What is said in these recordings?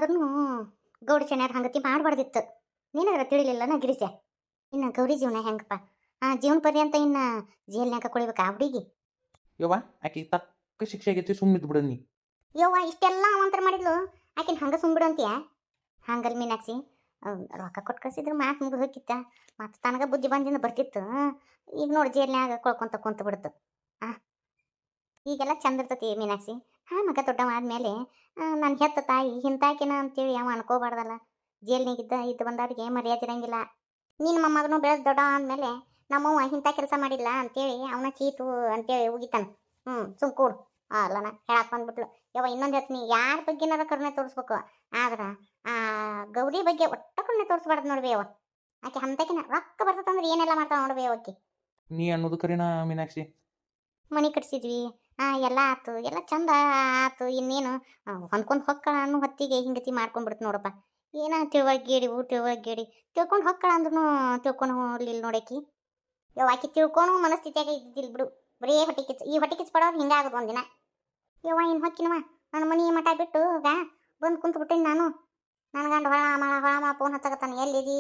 ಆದ್ರೂ ಗೌಡಿ ಚೆನ್ನಾರು ಹಂಗತಿ ಮಾಡಬಾರ್ದಿತ್ತು. ನೀನಾದ್ರ ತಿಳಿಲಿಲ್ಲ ನಾ ಗಿರಿಜೆ. ಇನ್ನು ಗೌರಿ ಜೀವನ ಹೆಂಗಪ್ಪ? ಜೀವನ ಪರ್ಯಂತ ಇನ್ನು ಜೇಲ್ನ್ಯಾಗ ಕೊಳಿಬೇಕಾ ಹುಡುಗಿ? ಯವ್ವ ಆಕಿ ತಕ್ಕ ಶಿಕ್ಷೆ ಆಗೈತಿ, ಸುಮ್ಮಿದ್ ಬಿಡು ನೀ. ಯವ್ವ ಇಷ್ಟೆಲ್ಲ ಅವಂತರ ಮಾಡಿದ್ಲು, ಆಕಿನ ಹಂಗೆ ಸುಮ್ಬಿಡು ಅಂತೀಯ? ಹಂಗಲ್ ಮೀನಾಕ್ಷಿ, ರೊಕ್ಕ ಕೊಟ್ಟು ಕಳ್ಸಿದ್ರೆ ಮಾತು ಮುಗಿದು ಹೋಗಿತ್ತ, ಮತ್ತು ತನಗ ಬುದ್ಧಿ ಬಂದಿಂದ ಬರ್ತಿತ್ತು. ಈಗ ನೋಡಿ ಜೇಲ್ನ್ಯಾಗ ಕೊಳ್ಕೊಂತ ಕುಂತ ಬಿಡ್ತು. ಈಗೆಲ್ಲ ಚಂದ ಇರ್ತತಿ ಮೀನಾಕ್ಷಿ. ಮಗ ದೊಡ್ಡವ ಆದ್ಮೇಲೆ ನಾನು ಹೆತ್ತ ತಾಯಿ ಹಿಂತಾಕಿನ ಅಂತೇಳಿ ಅವ ಅನ್ಕೋಬಾರ್ದಲ್ಲ. ಜೇಲ್ನಾಗಿದ್ದ ಇದ್ದು ಬಂದವ್ರಿಗೆ ಮರ್ಯಾದೆ ಇರಂಗಿಲ್ಲ. ನಿನ್ನ ಮೊಮ್ಮಗನು ಬೆಳೆದು ದೊಡ್ಡವ ಆದ್ಮೇಲೆ ನಮ್ಮವ್ವ ಇಂಥ ಕೆಲಸ ಮಾಡಿಲ್ಲ ಅಂತೇಳಿ ಅವನ ಚೀತು ಅಂತೇಳಿ ಉಗಿತಾನ. ಸುಮ್ ಕೂಡು. ಅಲ್ಲನ ಹೇಳಕ್ ಬಂದ್ಬಿಟ್ಲು. ಯವ್ವ ಇನ್ನೊಂದು ಹೇಳ್ತೀನಿ, ಯಾರ ಬಗ್ಗೆನಾರ ಕರುಣೆ ತೋರಿಸ್ಬೇಕು, ಆದ್ರೆ ಆ ಗೌರಿ ಬಗ್ಗೆ ಒಟ್ಟ ಕರುಣೆ ತೋರಿಸ್ಬಾರ್ದು ನೋಡ್ಬಿ ಅವ. ಆಕೆ ಅಂತಕಿನ ರೊಕ್ಕ ಬರ್ತದಂದ್ರೆ ಏನೆಲ್ಲ ಮಾಡ್ತಾವ ನೋಡ್ಬಿ ಅವಕ್ಕೆ. ನೀ ಅನ್ನೋದು ಕರಿನಾ ಮೀನಾಕ್ಷಿ? ಮನೆ ಕಟ್ಸಿದ್ವಿ, ಎಲ್ಲ ಆತು, ಎಲ್ಲ ಚಂದ ಆತು. ಇನ್ನೇನು ಹೊಂದ್ಕೊಂಡು ಹೊಕ್ಕಳ ಅನ್ನೋ ಹೊತ್ತಿಗೆ ಹಿಂಗತಿ ಮಾಡ್ಕೊಂಡ್ಬಿಡ್ತು ನೋಡಪ್ಪ. ಏನ ತಿಳ್ವಳ್ಗೇಡಿ ತಿಳ್ಕೊಂಡು ಹೊಕ್ಕಳ ಅಂದ್ರೂ ತಿಳ್ಕೊಂಡು ಹೋಗ್ಲಿಲ್ಲ ನೋಡಕಿ. ಆಕಿ ತಿಳ್ಕೊಂಡು ಮನಸ್ಥಿತಿಯಾಗ ಇದ್ದಿಲ್ಲ ಬಿಡು. ಬರೀ ಹೊಟ್ಟೆ ಕಿಚ್ಚು, ಈ ಹೊಟ್ಟೆ ಕಿಚ್ಚು ಪಡೋದು ಹಿಂಗಾಗೋದು ಒಂದಿನ. ಇನ್ನು ಹೊಕ್ಕಿನವ ನನ್ನ ಮನೆ ಮಠ ಬಿಟ್ಟು ಬಂದು ಕುಂತು ಬಿಟ್ಟೇನಿ ನಾನು. ನನ್ನ ಗಂಡ ಹೊಳ ಫೋನ್ ಹಚ್ಚಕತ್ತಾನ, ಎಲ್ಲಿದಿ,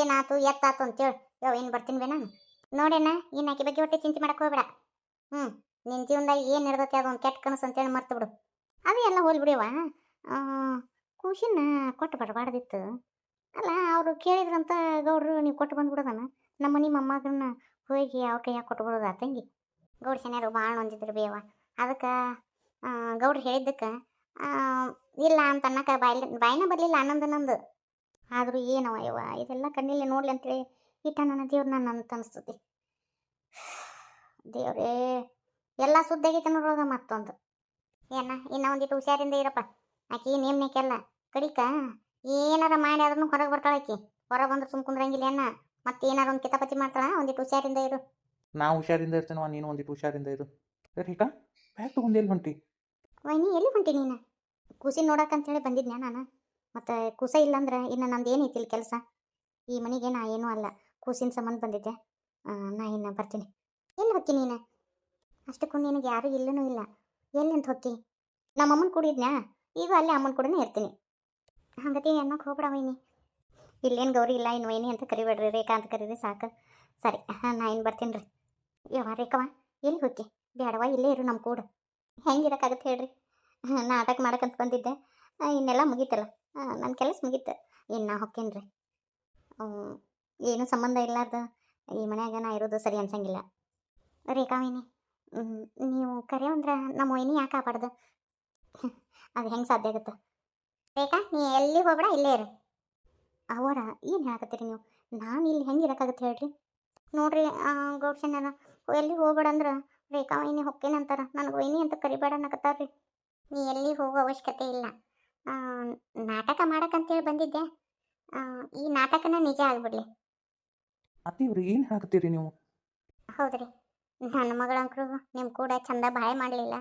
ಏನಾತು ಎತ್ತಾತು ಅಂತೇಳಿ. ಇನ್ನು ಬರ್ತೀನಿ ಬೇ ನಾನು. ನೋಡೇನ, ಇನ್ನು ಆಕಿ ಬಗ್ಗೆ ಹೊಟ್ಟೆ ಚಿಂತೆ ಮಾಡಕ್ಕೆ ಹೋಗ್ಬೇಡ. ನಿನ್ನ ಜೀವನದಾಗ ಏನು ನಡೆದತ್ತೆ ಅದು ಒಂದು ಕೆಟ್ಟ ಕನಸು ಅಂತೇಳಿ ಮರ್ತು ಬಿಡು. ಅದು ಎಲ್ಲ ಹೋಲ್ಬಿಡಿಯವ. ಖುಷಿನ ಕೊಟ್ಟು ಬರಬಾರ್ದಿತ್ತು ಅಲ್ಲ. ಅವರು ಕೇಳಿದ್ರಂತ ಗೌಡ್ರು ನೀವು ಕೊಟ್ಟು ಬಂದ್ಬಿಡೋದನ. ನಮ್ಮ ಮನೆ ಮೊಮ್ಮಗನ್ನ ಹೋಗಿ ಅವ್ರ ಕೈಯಾಗ ಕೊಟ್ಟು ಬಿಡೋದು ತಂಗಿ. ಗೌಡ್ರ ಶನಿಯಾರು ಭಾಳ ಹೊಂದಿದ್ರು ಬೇವ. ಅದಕ್ಕೆ ಗೌಡ್ರು ಹೇಳಿದ್ದಕ್ಕೆ ಇಲ್ಲ ಅಂತ ಅನ್ನಕ್ಕೆ ಬಾಯಿನ ಬರಲಿಲ್ಲ ಆನಂದನಂದು. ಆದರೂ ಏನವ ಯವ್ವ, ಇದೆಲ್ಲ ಕಣ್ಣಿಲ್ಲಿ ನೋಡ್ಲಿ ಅಂತೇಳಿ ಇಟ್ಟ ನನ್ನ ದೇವ್ರು ನಾನು ಅಂತ ಅನಿಸ್ತತಿ. ದೇವ್ರೇ, ಎಲ್ಲ ಸುದ್ದಾಗೈತೆ ನೋಡ್ರೋಗ ಮತ್ತೊಂದು. ಇನ್ನು ಒಂದಿಟ್ಟು ಹುಷಾರಿಂದ ಇರಪ್ಪ. ಆಕಿ ನೇಮ್ನೇಕೆಲ್ಲ ಕಡಿಕ ಏನಾರ ಮಾಡಿ ಆದ್ರೂ ಹೊರಗೆ ಬರ್ತಾಳೆ ಆಕಿ. ಹೊರಗೆ ಬಂದ್ರೆ ಸುಮ್ ಕುಂದ್ರಂಗಿಲ್ಲ ಅಣ್ಣ. ಮತ್ತೆ ಏನಾರ ಒಂದು ಕಿತಾಪತಿ ಮಾಡ್ತಾಳ. ಒಂದಿಟ್ಟು ಹುಷಾರಿಂದ ಇರು. ನಾ ಹುಷಾರಿಂದ ಇರ್ತೇನವ, ನೀನು ಒಂದಿಟ್ಟು ಹುಷಾರಿಂದ ಇರು. ರೀಕಾ ಬ್ಯಾಗ್ ತೊಗೊಂಡು ಎಲ್ಲಿ ಹೊಂಟಿ? ವೈನಿ ಎಲ್ಲಿ ಹೊಂಟಿ ನೀನು? ಕೂಸಿ ನೋಡಕ್ಕಂತೇಳಿ ಬಂದಿದ್ನ್ಯಾ ನಾನು. ಮತ್ತು ಕೂಸ ಇಲ್ಲಾಂದ್ರೆ ಇನ್ನು ನಂದು ಏನೈತಿ ಇಲ್ಲಿ ಕೆಲಸ? ಈ ಮನೆಗೆ ನಾ ಏನೂ ಅಲ್ಲ, ಕೂಸಿನ ಸಂಬಂಧ ಬಂದಿದ್ದೆ. ನಾ ಇನ್ನು ಬರ್ತೀನಿ. ಎಲ್ಲಿ ಹೊಕ್ಕಿ ನೀನು? ಅಷ್ಟಕ್ಕೂ ನಿನಗೆ ಯಾರೂ ಇಲ್ಲನೂ ಇಲ್ಲ. ಎಲ್ಲಿ ಅಂತ ಹೊಕ್ಕಿ? ನಮ್ಮ ಅಮ್ಮನ ಕೂಡಿದ್ನ್ಯಾ, ಈಗ ಅಲ್ಲೇ ಅಮ್ಮನ ಕೂಡನೇ ಇರ್ತೀನಿ. ಹಂಗತಿ ಅನ್ನೋಕೆ ಹೋಗ್ಬೇಡ ವೈನಿ. ಇಲ್ಲೇನು ಗೌರಿ ಇಲ್ಲ, ಇನ್ನು ವೈನಿ ಅಂತ ಕರಿಬೇಡ್ರಿ, ರೇಖಾ ಅಂತ ಕರೀರಿ ಸಾಕು. ಸರಿ, ನಾ ಇನ್ನು ಬರ್ತೀನಿ ರೀ. ಯವ್ವ ರೇಖವ ಎಲ್ಲಿ ಹೋಗಿ? ಬೇಡವ, ಇಲ್ಲೇ ಇರು ನಮ್ಮ ಕೂಡ. ಹೆಂಗಿರೋಕ್ಕಾಗತ್ತೆ ಹೇಳ್ರಿ? ನಾಟಕ ಮಾಡಕ್ಕಂತ ಬಂದಿದ್ದೆ, ಇನ್ನೆಲ್ಲ ಮುಗೀತಲ್ಲ, ನನ್ನ ಕೆಲಸ ಮುಗೀತು. ಇನ್ನು ನಾ ಹೊಕ್ಕೇನಿ ರೀ. ಏನೂ ಸಂಬಂಧ ಇಲ್ಲಾರ್ದು ಈ ಮನ್ಯಾಗ ನಾ ಇರೋದು ಸರಿ ಅನ್ಸಂಗಿಲ್ಲ. ರೇಖಾ ವೈನಿ, ನೀವು ಕರೆಯವಂದ್ರೆ ನಮ್ಮ ವೈನಿ ಯಾಕೆ ಕಾಪಾಡ್ದು? ಅದು ಹೆಂಗೆ ಸಾಧ್ಯ ಆಗುತ್ತೆ? ರೇಖಾ ನೀ ಎಲ್ಲಿ ಹೋಗ್ಬೇಡ, ಇಲ್ಲೇ ಇರು. ಅವರ ಏನು ಹೇಳಕತ್ತೀರಿ ನೀವು? ನಾನು ಇಲ್ಲಿ ಹೆಂಗೆ ಇರೋಕ್ಕಾಗತ್ತೆ ಹೇಳ್ರಿ? ನೋಡ್ರಿ ಗೌಡ್ಸಣ್ಣ, ಎಲ್ಲಿ ಹೋಗ್ಬೇಡ ಅಂದ್ರೆ ರೇಖಾ ವೈನಿ ಹೊಕ್ಕೇನಂತಾರ. ನನಗೆ ವೈನಿ ಅಂತ ಕರಿಬೇಡ ಅನ್ನಕತ್ತಾರ್ರಿ. ನೀ ಎಲ್ಲಿ ಹೋಗೋ ಅವಶ್ಯಕತೆ ಇಲ್ಲ. ನಾಟಕ ಮಾಡಕ್ಕಂತೇಳಿ ಬಂದಿದ್ದೆ. ಈ ನಾಟಕನ ನಿಜ ಆಗ್ಬಿಡ್ಲಿ. ಅತ್ತೀವ್ರಿ ಏನು ಹೇಳಕತ್ತೀರಿ ನೀವು? ಹೌದ್ರಿ, ನನ್ನ ಮಗಳಂಕರು ನಿಮ್ಮ ಕೂಡ ಚಂದ ಬಾಳೆ ಮಾಡಲಿಲ್ಲ.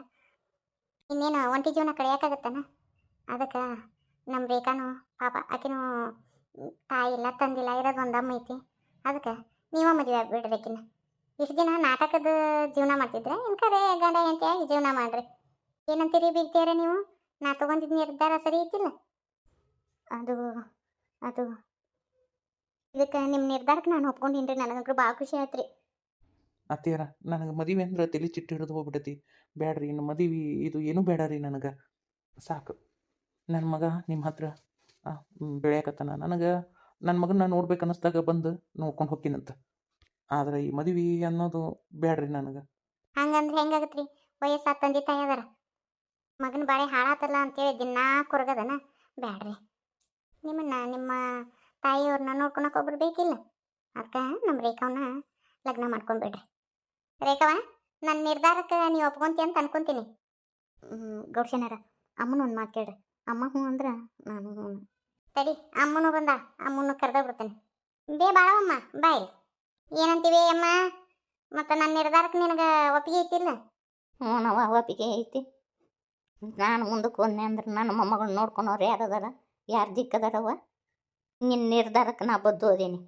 ಇನ್ನೇನು ಒಂಟಿ ಜೀವನ ಕಳೆಯೋಕ್ಕಾಗತ್ತಾನ? ಅದಕ್ಕೆ ನಮ್ಮ ರೇಖಾನು ಪಾಪ, ಆಕಿನೂ ತಾಯಿ ಇಲ್ಲ ತಂದಿಲ್ಲ, ಇರೋದು ಒಂದು ಅಮ್ಮ ಐತಿ. ಅದಕ್ಕೆ ನೀವ ಮದುವೆ ಆಗ್ಬಿಡ್ರಿ ಆಕಿನ. ಇಷ್ಟು ದಿನ ನಾಟಕದ ಜೀವನ ಮಾಡ್ತಿದ್ರೆ ಇನ್ನು ಕರೆ ಗಂಡ ಹೆಂಡತಿಯಾಗಿ ಜೀವನ ಮಾಡ್ರಿ. ಏನಂತೀರಿ ಬೀಗ್ತೀರ ನೀವು? ನಾ ತೊಗೊಂಡಿದ್ದ ನಿರ್ಧಾರ ಸರಿ ಐತಿಲ್ಲ? ಅದು ಅದು ಇದಕ್ಕೆ ನಿಮ್ಮ ನಿರ್ಧಾರಕ್ಕೆ ನಾನು ಒಪ್ಕೊಂಡಿನಿ ರೀ. ನನಗಂಕರು ಭಾಳ ಖುಷಿ ಆಯ್ತು ರೀ. ಅತ್ತೀರ, ನನಗೆ ಮದುವೆ ಅಂದ್ರೆ ತಲೆ ಚಿಟ್ಟು ಹಿಡಿದು ಹೋಗ್ಬಿಟ್ಟೈತಿ. ಬ್ಯಾಡ್ರಿ, ಇನ್ನು ಮದುವೆ ಇದು ಏನೂ ಬೇಡ ರೀ ನನಗೆ. ಸಾಕು, ನನ್ನ ಮಗ ನಿಮ್ಮ ಹತ್ರ ಬೆಳೆಯಕತ್ತಾನ. ನನಗೆ ನನ್ನ ಮಗನ ನೋಡ್ಬೇಕು ಅನ್ನಿಸ್ದಾಗ ಬಂದು ನೋಡ್ಕೊಂಡು ಹೋಗ್ತೀನಂತ. ಆದ್ರೆ ಈ ಮದುವೆ ಅನ್ನೋದು ಬ್ಯಾಡ್ರಿ ನನಗೆ. ಹಂಗಂದ್ರೆ ಹೆಂಗಾಗತ್ತೆ ರೀ? ವಯಸ್ಸಾದ ತಂದೆ ತಾಯಿ ಅದಾರ, ಮಗನ ಬಾಳೆ ಹಾಳಾತಲ್ಲ ಅಂತೇಳಿ ದಿನಾ ಕೊರಗದನ? ಬ್ಯಾಡ್ರಿ, ನಿಮ್ಮ ತಾಯಿಯವ್ರನ್ನ ನೋಡ್ಕೊಳಕ್ಕೆ ಒಬ್ರು ಬೇಕಿಲ್ಲ. ಅದಕ್ಕೆ ನಮ್ಮ ರೇಖಾವನ್ನ ಲಗ್ನ ಮಾಡ್ಕೊಂಡ್ಬಿಡ್ರಿ. ರೇಖಾವ, ನನ್ನ ನಿರ್ಧಾರಕ್ಕೆ ನೀವು ಒಪ್ಕೊಂತಿ ಅಂತ ಅನ್ಕೊಂತೀನಿ. ಗೌಡ್ಸೇನಾರ, ಅಮ್ಮನ ಒಂದು ಮಾತು ಕೇಳ್ರಿ. ಅಮ್ಮ ಹ್ಞೂ ಅಂದ್ರೆ ನಾನು ಹ್ಞೂ. ತಡಿ, ಅಮ್ಮನೂ ಬಂದ, ಅಮ್ಮನೂ ಕರೆದ ಬಿಡ್ತೇನೆ. ಬಾಳವಮ್ಮ ಬಾಯ್. ಏನಂತೀವಿ ಅಮ್ಮ? ಮತ್ತು ನನ್ನ ನಿರ್ಧಾರಕ್ಕೆ ನಿನಗೆ ಒಪ್ಪಿಗೆ ಐತಿಲ್ಲ? ಹ್ಞೂ ನಾವು ಒಪ್ಪಿಗೆ ಐತಿ. ನಾನು ಮುಂದಕ್ಕೆ ಹೋದ್ನೆ ಅಂದ್ರೆ ನನ್ನ ಮೊಮ್ಮಗಳನ್ನ ನೋಡ್ಕೊಳೋರು ಯಾರದಾರ? ಯಾರು ದಿಕ್ಕದಾರವ? ನಿನ್ನ ನಿರ್ಧಾರಕ್ಕೆ ನಾ ಬದ್ದು ಹೋದೀನಿ.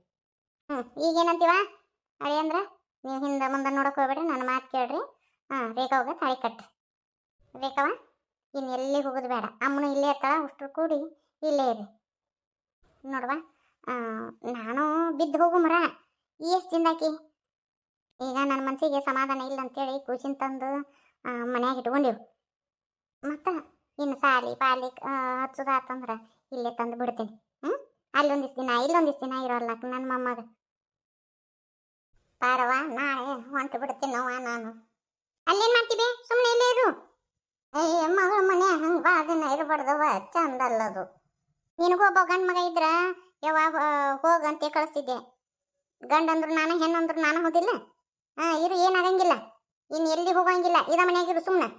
ಈಗೇನಂತೀವ ಅಳಿ ಅಂದ್ರೆ? ನೀವು ಹಿಂದೆ ಮುಂದೆ ನೋಡೋಕೆ ಹೋಗ್ಬೇಡ್ರಿ, ನನ್ನ ಮಾತು ಕೇಳ್ರಿ. ರೇಖಾವಾಗ ತಾಳಿ ಕಟ್ರಿ. ರೇಖಾವ, ಇನ್ನು ಎಲ್ಲಿ ಹೋಗೋದು ಬೇಡ. ಅಮ್ಮನು ಇಲ್ಲೇ ಇರ್ತಾಳ. ಅಷ್ಟು ಕೂಡಿ ಇಲ್ಲೇ ಇರಿ ನೋಡುವ. ಆ, ನಾನು ಬಿದ್ದು ಹೋಗು ಮರ ಎಷ್ಟು ತಿಂದಾಕಿ. ಈಗ ನನ್ನ ಮನಸ್ಸಿಗೆ ಸಮಾಧಾನ ಇಲ್ಲ ಅಂತೇಳಿ ಕೂಸಿನ ತಂದು ಮನ್ಯಾಗ ಇಟ್ಕೊಂಡಿವು. ಮತ್ತು ಇನ್ನು ಸಾಲಿ ಪಾಲಿ ಹಚ್ಚೋದಾತಂದ್ರೆ ಇಲ್ಲೇ ತಂದು ಬಿಡ್ತೀನಿ. ಹ್ಞೂ, ಅಲ್ಲೊಂದಿಷ್ಟು ದಿನ ಇಲ್ಲೊಂದಿಷ್ಟು ದಿನ ಇರೋಲ್ಲ ನನ್ನ ಮೊಮ್ಮಗ. ಪಾರವ್ವ, ನಾಳೆ ಹೊಂಟು ಬಿಡ್ತೀನವ್ವ ನಾನು. ಅಲ್ಲೇನು ಮಾಡ್ತೀವಿ, ಸುಮ್ಮನೆ ಇಲ್ಲೇ ಇರು. ಏ ಮಗಳ ಮನೆ ಹಂಗೆ ಭಾಳ ದಿನ ಇರಬಾರ್ದವ, ಚಂದ ಅಲ್ಲದು. ನಿನಗೂ ಒಬ್ಬ ಗಂಡು ಮಗ ಇದ್ರ ಯಾವಾಗ ಹೋಗಂತೆ ಕಳಿಸ್ತಿದ್ದೆ. ಗಂಡಂದ್ರು ನಾನು, ಹೆಣ್ಣಂದ್ರು ನಾನು, ಹೋದಿಲ್ಲ. ಇರು, ಏನಾಗಂಗಿಲ್ಲ. ಇನ್ನು ಎಲ್ಲಿ ಹೋಗಂಗಿಲ್ಲ, ಇದ ಮನ್ಯಾಗಿರು ಸುಮ್ಮನೆ.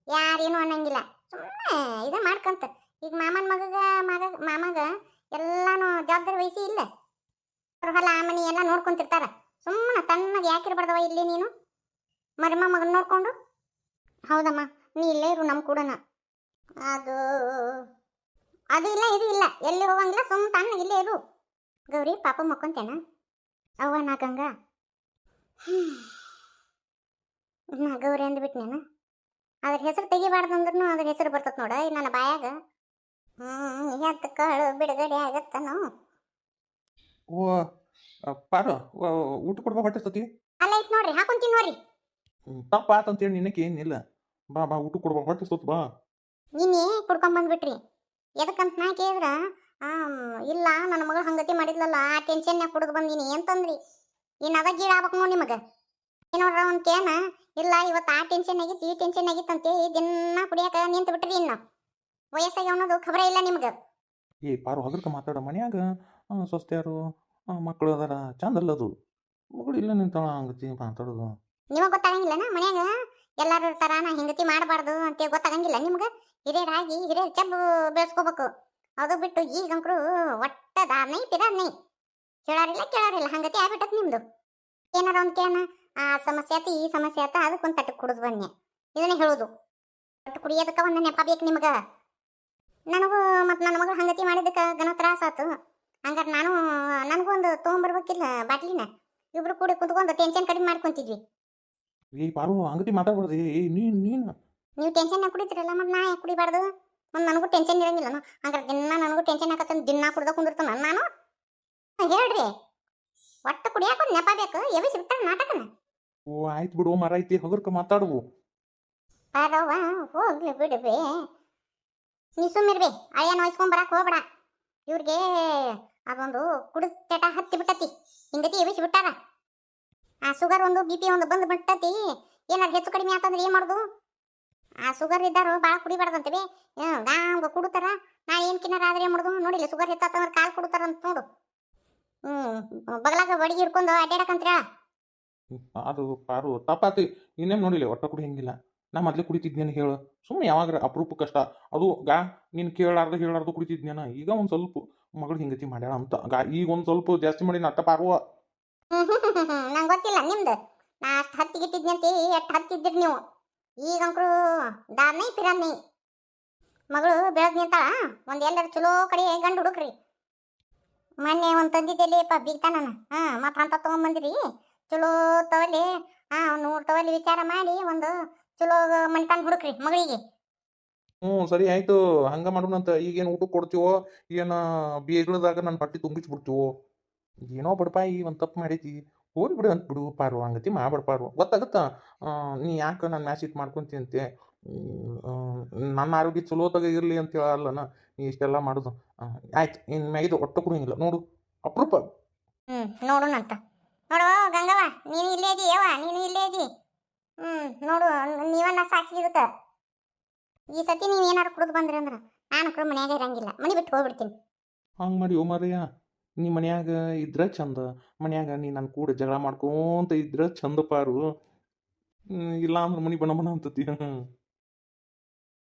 ಯಾರೇನು ಅನ್ನಂಗಿಲ್ಲ, ಸುಮ್ಮನೆ ಇದ ಮಾಡ್ಕಂತ. ಈಗ ಮಾಮನ ಮಾಮಗ ಎಲ್ಲಾನು ಜವಾಬ್ದಾರಿ ವಹಿಸಿ ಇಲ್ಲ. ಅವ್ರ ಹೊಲ ಮನಿ ಎಲ್ಲ ನೋಡ್ಕೊಂತಿರ್ತಾರ. ಸುಮ್ಮನೆ ತಣ್ಣಗೆ ಯಾಕಿರ್ಬಾರ್ದವ ಇಲ್ಲಿ ನೀನು ಮರಿಮ ಮಗನ ನೋಡ್ಕೊಂಡು. ಹೌದಮ್ಮ, ನೀ ಇಲ್ಲೇ ಇರು ನಮ್ಮ ಕೂಡನ. ಅದು ಅದು ಇಲ್ಲ ಇದು ಇಲ್ಲ, ಎಲ್ಲಿ ಹೋಗಂಗಿಲ್ಲ, ಸುಮ್ಮನೆ ತಣ್ಣಗೆ ಇಲ್ಲೇ ಇರು. ಗೌರಿ, ಪಾಪ ಮಕ್ಕೊಂತೇನ? ಅವ್ವ ನಾ ಗಂಗಾ. ನಾ ಗೌರಿ ಅಂದ್ಬಿಟ್ನೇನ. ಅದ್ರ ಹೆಸರು ತೆಗಿಬಾರ್ದಂದ್ರೂ ಅದ್ರ ಹೆಸರು ಬರ್ತತ್ ನೋಡ ನನ್ನ ಬಾಯಾಗ. ಎತ್ತು ಕಾಳು ಬಿಡುಗಡೆ ಆಗತ್ತನೋ. ಓ ಪಾರು, ಊಟ ಕೊಡ್ಬಾ, ಹೊಟ್ಟೆ ಸತಿ. ಅಲ್ಲ ಐತ್ ನೋಡ್ರಿ, ಹಾಕೊಂತೀನಿ ನೋಡ್ರಿ. ತಪ್ಪ ಆತಂತೇಳಿ ನಿನ್ನಕ್ಕೆ ಏನಿಲ್ಲ. ಬಾ ಬಾ, ಊಟ ಕೊಡ್ಬಾ, ಹೊಟ್ಟೆ ಸತ್ ಬಾ. ನೀನೇ ಕುಡ್ಕೊಂಬಂದ್ಬಿಟ್ರಿ. ಎದಕ್ಕಂತ ನಾ ಕೇಳಿದ್ರ ಇಲ್ಲ ನನ್ನ ಮಗಳು ಹಂಗತಿ ಮಾಡಿದ್ಲಲ್ಲ, ಆ ಟೆನ್ಷನ್ಯಾಗ ಕುಡಿದು ಬಂದೀನಿ ಅಂತಂದ್ರಿ. ಇನ್ನು ಅದ ಗೀಳ ಆಗ್ಬೇಕು ನೋಡಿ ನಿಮಗೆ. ಏನೋಡ್ರ ಒಂದು ಕೇನ ಇಲ್ಲ, ಇವತ್ತು ಆ ಟೆನ್ಷನ್ ಆಗಿತ್ತು ಈ ಟೆನ್ಷನ್ ಆಗಿತ್ತಂತೆ ದಿನ ಕುಡಿಯಾಕ ನಿಂತು ಬಿಟ್ರಿ. ಇನ್ನು ವಯಸ್ಸಾಗಿ ಅನ್ನೋದು ಖಬರ ಇಲ್ಲ ನಿಮ್ಗೆ. ಏ ಪಾರು, ಹಗರ್ಕ ಮಾತಾಡೋ ಮನ್ಯಾಗ ಸ್ವಸ್ಥ್ಯಾರು ಮಕ್ಕಳು ಅದಾರ, ಚಂದ ಅಲ್ಲದು. ಮಗಳು ಇಲ್ಲ ನಿಂತಾಳ ಹಂಗತಿ ಮಾತಾಡೋದು. ನಿಮಗೆ ಗೊತ್ತಾಗಂಗಿಲ್ಲನ ಮನ್ಯಾಗ ಎಲ್ಲಾರು ಇರ್ತಾರ, ನಾ ಹಿಂಗತಿ ಮಾಡಬಾರ್ದು ಅಂತ ಗೊತ್ತಾಗಂಗಿಲ್ಲ ನಿಮ್ಗೆ. ಹಿರಿಯರಾಗಿ ಹಿರಿಯರ್ ಚಬ್ಬು ಬೆಳೆಸ್ಕೋಬೇಕು. ಅದು ಬಿಟ್ಟು ಈಗಂಕರು ಒಟ್ಟ ದಾರ್ನೈ ಪಿದಾರ್ನೈ ಕೇಳಾರಿಲ್ಲ ಹಂಗತಿ ಆಗ್ಬಿಟ್ಟತ್ ನಿಮ್ದು. ಏನಾರ ಒಂದು ಕೇಳನ, ಆ ಸಮಸ್ಯೆ ಆಯ್ತು ಈ ಸಮಸ್ಯೆ ಆಯ್ತು ಅದಕ್ಕೊಂದು ತಟ್ಟಕ್ಕೆ ಕುಡಿದು ಬನ್ನಿ, ಇದನ್ನೇ ಹೇಳೋದು. ಒಟ್ಟು ಕುಡಿಯೋದಕ್ಕೆ ಒಂದು ನೆಪ ಬೇಕು ನಿಮ್ಗೆ. ನನಗೂ ಮತ್ತು ನನ್ನ ಮಗಳು ಹಂಗತಿ ಮಾಡಿದ್ದಕ್ಕೆ ಘನ ತ್ರಾಸ ಆಯ್ತು. ಹಂಗಾರೆ ನನಗೂ ಒಂದು ತೊಗೊಂಬರ್ಬೇಕಿಲ್ಲ ಬಾಟ್ಲಿನ. ಇಬ್ರು ಕೂಡಿ ಕುತ್ಕೊಂಡು ಟೆನ್ಷನ್ ಕಡಿಮೆ ಮಾಡ್ಕೊಂತಿದ್ವಿ. ಏ ಪಾರು, ಹಂಗತಿ ಮಾತಾಡ್ಬಾರ್ದು. ಏ ನೀನು ನೀವು ಟೆನ್ಷನ್ ಕುಡಿತೀರಲ್ಲ, ಮತ್ತು ನಾ ಯಾಕೆ ಕುಡಿಬಾರ್ದು? ಮತ್ತು ನನಗೂ ಟೆನ್ಷನ್ ಇರಂಗಿಲ್ಲ. ಹಂಗಾರೆ ದಿನ ನನಗೂ ಟೆನ್ಷನ್ ಹಾಕತ್ತಂದು ದಿನ ಕುಡ್ದ ಕುಂದಿರ್ತಾನ ನಾನು. ಹೇಳ್ರಿ, ಒಟ್ಟು ಕುಡಿಯಾಕ ಒಂದು ನೆಪ ಬೇಕು, ಎಬಿಸಿ ಬಿಟ್ಟಾರ ನಾಟಕನ. ಓ ಆಯ್ತು ಬಿಡು, ಮರ ಐತಿ, ಹಗರ್ಕ ಮಾತಾಡುವು. ಪಾರವ್ವ, ಹೋಗ್ಲಿ ಬಿಡ್ಬೇ, ನೀ ಸುಮ್ಮಿರ್ಬೇ. ಅಳಿಯನ ವಹಿಸ್ಕೊಂಡ್ ಬರಕ್ಕೆ ಹೋಗ್ಬೇಡ. ಇವ್ರಿಗೆ ಅದೊಂದು ಕುಡಿದ ಚಟ ಹತ್ತಿ ಬಿಟ್ಟತಿ, ಹಿಂಗತಿ ಎಬಿಸಿ ಬಿಟ್ಟಾರ. ಆ ಶುಗರ್ ಒಂದು BP ಒಂದು ಬಂದು ಬಿಟ್ಟತಿ. ಏನಾದ್ರು ಹೆಚ್ಚು ಕಡಿಮೆ ಆತಂದ್ರೆ ಏನು ಮಾಡೋದು? ಆ ಶುಗರ್ ಇದ್ದಾರು ಭಾಳ ಕುಡಿಬಾರ್ದಂತೇವೆ. ಗಾಂಗ ಕುಡ್ತಾರ. ನಾ ಏನು ಕಿನ್ನಾರ ಆದ್ರೆ ಏನು ಮಾಡೋದು? ನೋಡಿಲ್ಲ, ಶುಗರ್ ಹೆಚ್ಚಾತಂದ್ರೆ ಕಾಲು ಕುಡ್ತಾರ ಅಂತ ನೋಡು. ಬಗಲಾಗ ಬಡಿಗೆ ಹಿಡ್ಕೊಂಡು ಅಡ್ಡಾಡಕಂತ್ರ. ಅದು ಪಾರು ತಪ್ಪಾತಿ. ಇನ್ನೇನು ನೋಡಿಲ್ಲ, ಒಟ್ಟ ಕುಡಿ ಹಂಗಿಲ್ಲ. ನಾ ಮೊದ್ಲೇ ಕುಡಿತಿದ್ನೇನು ಹೇಳು. ಸುಮ್ಮನೆ ಯಾವಾಗ ಅಪರೂಪ ಕಷ್ಟ ಅದು ನೀನು ಹೇಳಾರ್ದು ಕುಡಿತಿದ್ನೇನ. ಈಗ ಒಂದು ಸ್ವಲ್ಪ ಮಗಳು ಹಿಂಗತಿ ಮಾಡ್ಯಾಳ ಅಂತ ಈಗ ಒಂದು ಸ್ವಲ್ಪ ಜಾಸ್ತಿ ಮಾಡಿ ನಟ್ಟ ಪಾರುವ. ನಂಗೆ ಗೊತ್ತಿಲ್ಲ ನಿಮ್ದು. ನಾ ಅಷ್ಟು ಹತ್ತಿಗಿಟ್ಟಿದ್ನಂತೆ ಎಷ್ಟು ಹತ್ತಿದ್ರಿ ನೀವು. ಈಗಂಕರು ದಾರ್ನೈ ಪಿರಾನೈ. ಮಗಳು ಬೆಳೆದ್ ನಿಂತಾಳ. ಒಂದು ಎಲ್ಲರೂ ಚಲೋ ಕಡೆ ಗಂಡು ಹುಡುಕ್ರಿ. ಮೊನ್ನೆ ಒಂದು ತಂದಿದ್ದೆಲ್ಲಿಪ್ಪ ಬೀಗ್ತಾನ. ಮತ್ತು ಅಂತ ತೊಗೊಂಬಂದಿರಿ ಚಲೋ ತವಲಿ. 100 ತವಲಿ ವಿಚಾರ ಮಾಡಿ ಒಂದು ಚಲೋ ಮನಿತನ ಹುಡುಕ್ರಿ ಮಗಳಿಗೆ. ಸರಿ ಆಯ್ತು, ಹಂಗ ಮಾಡೋಣಂತ. ಈಗೇನು ಊಟ ಕೊಡ್ತೀವೋ ಏನು ಬೇಗಳದಾಗ ನನ್ನ ಹೊಟ್ಟೆ ತುಂಬಿಸ್ಬಿಡ್ತೀವೋ ಏನೋ ಬಡಪಾಯಿ ಒಂದು ತಪ್ಪು ಮಾಡೈತಿ. ಹೋಗಿ ಬಿಡು ಅಂತ ಬಿಡು ಪಾರು, ಹಂಗತಿ ಮಾಡ್ಬೇಡ ಪಾರು. ಗೊತ್ತಾಗುತ್ತಾ ನೀ ಯಾಕೆ ನನ್ನ ಮ್ಯಾಸಿಟ್ ಮಾಡ್ಕೊಂತಿಂತೆ. ನನ್ನ ಆರೋಗ್ಯ ಚಲೋತಾಗ ಇರಲಿ ಅಂತ ಹೇಳಲ್ಲನ ನೀ ಇಷ್ಟೆಲ್ಲ ಮಾಡೋದು. ಆಯ್ತು, ಇನ್ನು ಮ್ಯಾಗಿದು ಒಟ್ಟು ಕುಡಿಯಂಗಿಲ್ಲ ನೋಡು, ಅಪರೂಪ. ನೋಡೋಣಂತ. ನೋಡು ಗಂಗವ್ವ, ನೀನು ಇಲ್ಲೇ ಇದಿ. ಯವ್ವ ನೀನು ಇಲ್ಲೇ ಇದಿ. ನೋಡು, ನೀವನ್ನ ಸಾಕ್ಷಿ ಇರುತ್ತೆ. ಈ ಸತಿ ನೀವು ಏನಾರು ಕುಡಿದು ಬಂದ್ರಿ ಅಂದ್ರೆ ನಾನು ಕೂಡ ಮನ್ಯಾಗ ಇರಂಗಿಲ್ಲ, ಮನೆ ಬಿಟ್ಟು ಹೋಗ್ಬಿಡ್ತೀನಿ. ಹಂಗೆ ಮಾಡಿ ಓ ಮಾರಯ್ಯ, ನೀ ಮನ್ಯಾಗ ಇದ್ರೆ ಚಂದ. ಮನ್ಯಾಗ ನೀ ನನ್ನ ಕೂಡ ಜಗಳ ಮಾಡ್ಕೊಂತ ಇದ್ರೆ ಚಂದ ಪಾರು. ಇಲ್ಲ ಅಂದ್ರೆ ಮನೆ ಬಣ ಅಂತತಿ.